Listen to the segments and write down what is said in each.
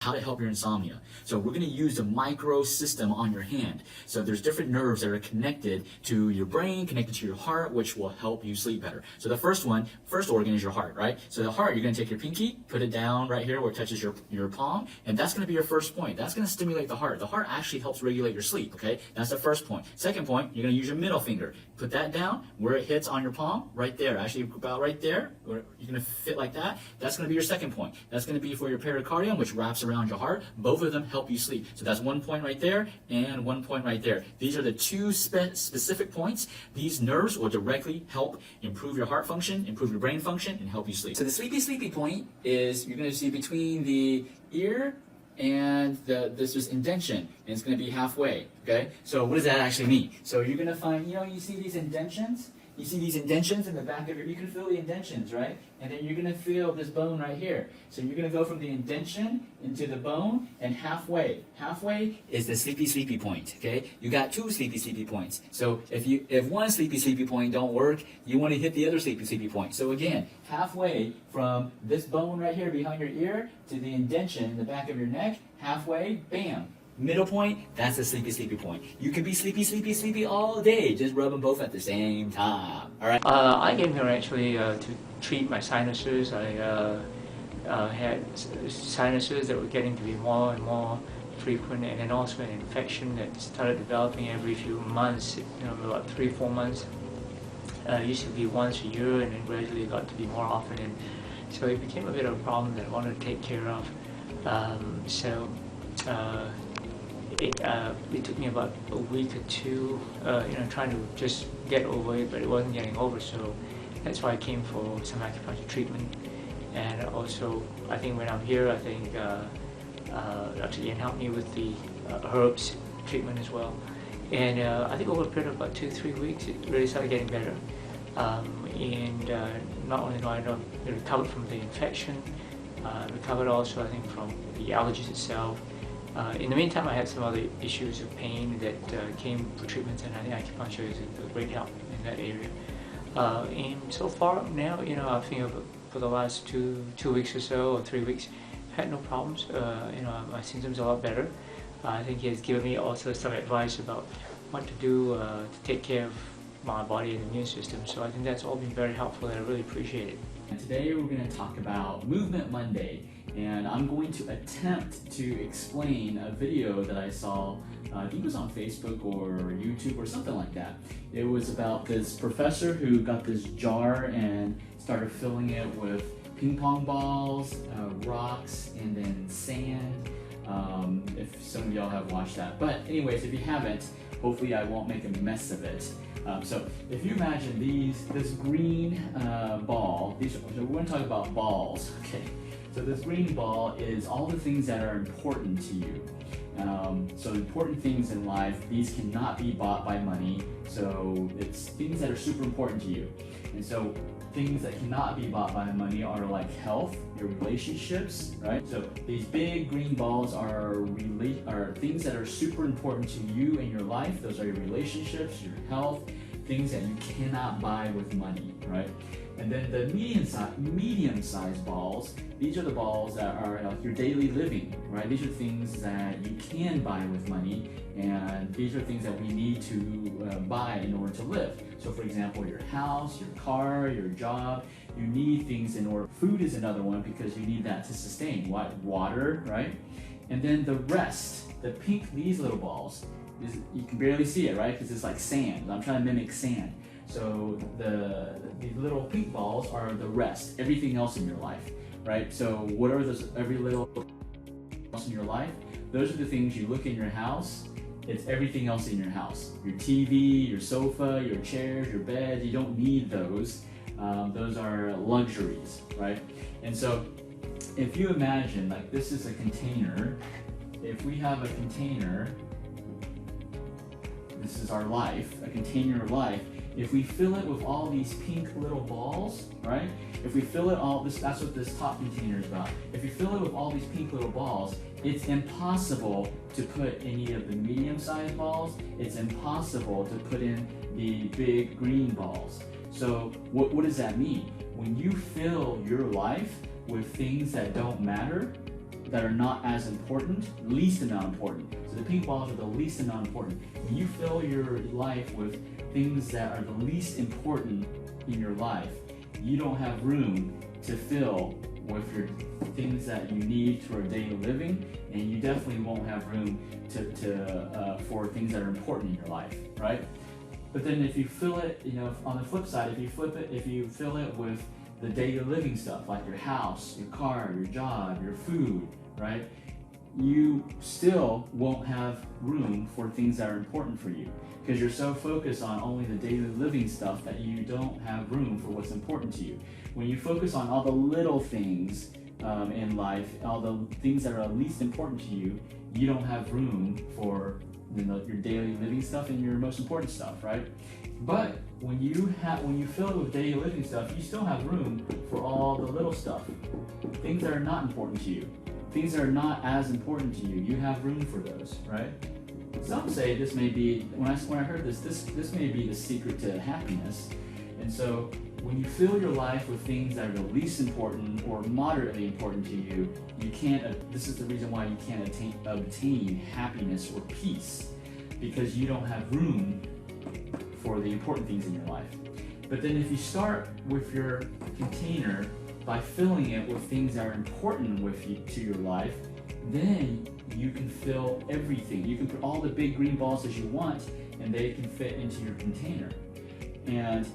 how to help your insomnia. So we're going to use the micro system on your hand. So there's different nerves that are connected to your brain, connected to your heart, which will help you sleep better. So the first organ is your heart, right? So the heart, you're going to take your pinky, put it down right here where it touches your palm, and that's going to be your first point. That's going to stimulate the heart. The heart actually helps regulate your sleep, okay? That's the first point. Second point, you're going to use your middle finger. Put that down where it hits on your palm, right there. Actually, about right there, where you're going to fit like that. That's going to be your second point. That's going to be for your pericardium, which wraps around your heart. Both of them help you sleep. So that's 1 point right there and 1 point right there. These are the two specific points. These nerves will directly help improve your heart function, improve your brain function, and help you sleep. So the sleepy point is you're going to see between the ear and this is indention, and it's going to be halfway, okay? So what does that actually mean? So you're going to find, you see these indentions? You see these indentions in the back of you can feel the indentions, right? And then you're going to feel this bone right here. So you're going to go from the indention into the bone and halfway. Halfway is the sleepy point, okay? You got two sleepy points. So if one sleepy point don't work, you want to hit the other sleepy point. So again, halfway from this bone right here behind your ear to the indention in the back of your neck, halfway, bam. Middle point, that's a sleepy point. You can be sleepy all day. Just rub them both at the same time. All right. I came here actually to treat my sinuses. I had sinuses that were getting to be more and more frequent, and then also an infection that started developing every few months. About 3-4 months. It used to be once a year, and then gradually got to be more often. And so it became a bit of a problem that I wanted to take care of. It took me about a week or two, trying to just get over it, but it wasn't getting over, so that's why I came for some acupuncture treatment. And also, I think when I'm here, I think Dr. Ian helped me with the herbs treatment as well. And I think over a period of about 2-3 weeks, it really started getting better. Not only do I recovered from the infection, recovered also, I think, from the allergies itself. In the meantime, I had some other issues of pain that came for treatment, and I think acupuncture is a great help in that area. And so far now, I think for the last two weeks or so, or 3 weeks, I've had no problems. My symptoms are a lot better. I think he has given me also some advice about what to do to take care of my body and immune system. So I think that's all been very helpful, and I really appreciate it. And today we're going to talk about Movement Monday, and I'm going to attempt to explain a video that I saw, I think it was on Facebook or YouTube or something like that. It was about this professor who got this jar and started filling it with ping pong balls, rocks, and then sand. If some of y'all have watched that. But anyways, if you haven't, hopefully I won't make a mess of it. So if you imagine this green ball, so we're going to talk about balls, okay? So this green ball is all the things that are important to you. So important things in life, these cannot be bought by money. So it's things that are super important to you. And so things that cannot be bought by money are like health, your relationships, right? So these big green balls are things that are super important to you in your life. Those are your relationships, your health, things that you cannot buy with money, right? And then the medium-sized balls, these are the balls that are like your daily living, right? These are things that you can buy with money, and these are things that we need to buy in order to live. So for example, your house, your car, your job, you need things in order. Food is another one because you need that to sustain. Water, right? And then the rest, these little balls, you can barely see it, right? Because it's like sand. I'm trying to mimic sand. So these little pink balls are the rest, everything else in your life, right? So what are those, every little else in your life? Those are the things you look in your house. It's everything else in your house. Your TV, your sofa, your chairs, your bed, you don't need those. Those are luxuries, right? And so if you imagine, like this is a container. If we have a container, this is our life, a container of life. If we fill it with all these pink little balls, right? If we fill it all, that's what this top container is about. If you fill it with all these pink little balls, it's impossible to put any of the medium-sized balls. It's impossible to put in the big green balls. So what does that mean? When you fill your life with things that don't matter, that are not as important, least amount important. So the pink balls are the least amount important. When you fill your life with things that are the least important in your life, you don't have room to fill with your things that you need for daily living, and you definitely won't have room for things that are important in your life, right? But then if you fill it, on the flip side, if you fill it with the daily living stuff, like your house, your car, your job, your food, right? You still won't have room for things that are important for you, because you're so focused on only the daily living stuff that you don't have room for what's important to you. When you focus on all the little things in life, all the things that are least important to you, you don't have room for your daily living stuff and your most important stuff, right? But when you fill it with daily living stuff, you still have room for all the little stuff, things that are not important to you, things that are not as important to you. You have room for those, right? Some say this may be, when I heard this may be the secret to happiness. And so when you fill your life with things that are the least important or moderately important to you, this is the reason why you can't obtain happiness or peace, because you don't have room for the important things in your life. But then if you start with your container by filling it with things that are important to your life, then you can fill everything. You can put all the big green balls as you want, and they can fit into your container. And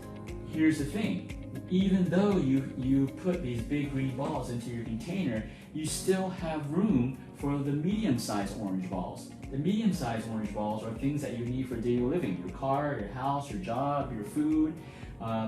here's the thing, even though you put these big green balls into your container, you still have room for the medium-sized orange balls. The medium-sized orange balls are things that you need for daily living, your car, your house, your job, your food.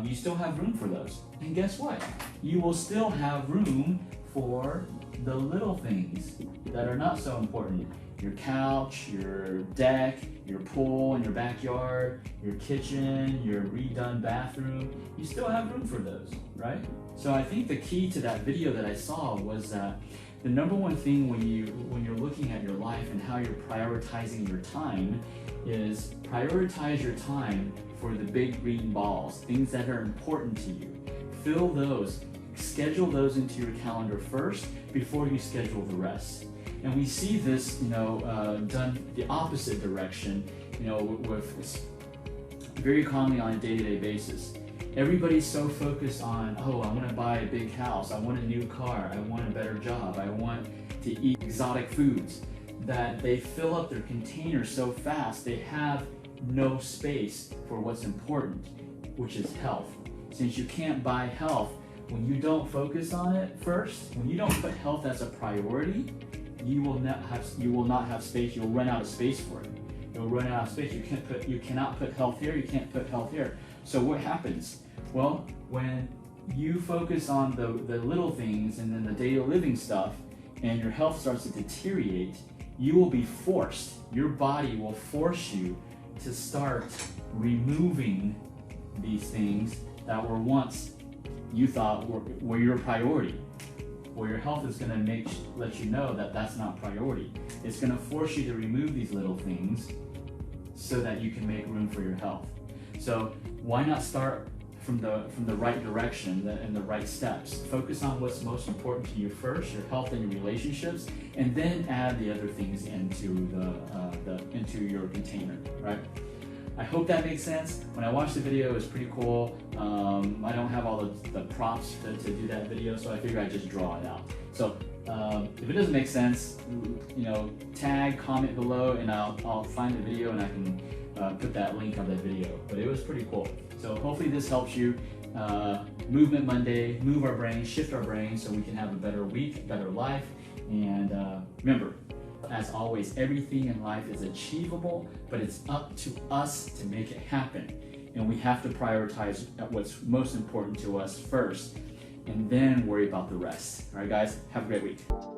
You still have room for those. And guess what? You will still have room for the little things that are not so important. Your couch, your deck, your pool in your backyard, your kitchen, your redone bathroom. You still have room for those, right? So I think the key to that video that I saw was that the number one thing when you're looking at your life and how you're prioritizing your time is prioritize your time for the big green balls, things that are important to you. Fill those, schedule those into your calendar first before you schedule the rest. And we see this, done the opposite direction, with very commonly on a day-to-day basis. Everybody's so focused on, I want to buy a big house, I want a new car, I want a better job, I want to eat exotic foods, that they fill up their container so fast they have no space for what's important, which is health. Since you can't buy health, when you don't focus on it first, when you don't put health as a priority, you will not have space. You'll run out of space for it. You'll run out of space. You cannot put health here. You can't put health here. So what happens? Well, when you focus on the little things and then the daily living stuff, and your health starts to deteriorate, you will be forced. Your body will force you to start removing these things that were once you thought were your priority. Well, your health is going to let you know that that's not priority. It's going to force you to remove these little things so that you can make room for your health. So why not start from the right direction and the right steps? Focus on what's most important to you first, your health and your relationships, and then add the other things into into your container, right? I hope that makes sense. When I watched the video, it was pretty cool. I don't have all the props to do that video, so I figured I'd just draw it out. So if it doesn't make sense, tag, comment below, and I'll find the video and I can put that link on that video. But it was pretty cool. So hopefully this helps you. Movement Monday, move our brains, shift our brains so we can have a better week, better life. And remember, as always, everything in life is achievable, but it's up to us to make it happen. And we have to prioritize what's most important to us first, and then worry about the rest. All right, guys, have a great week.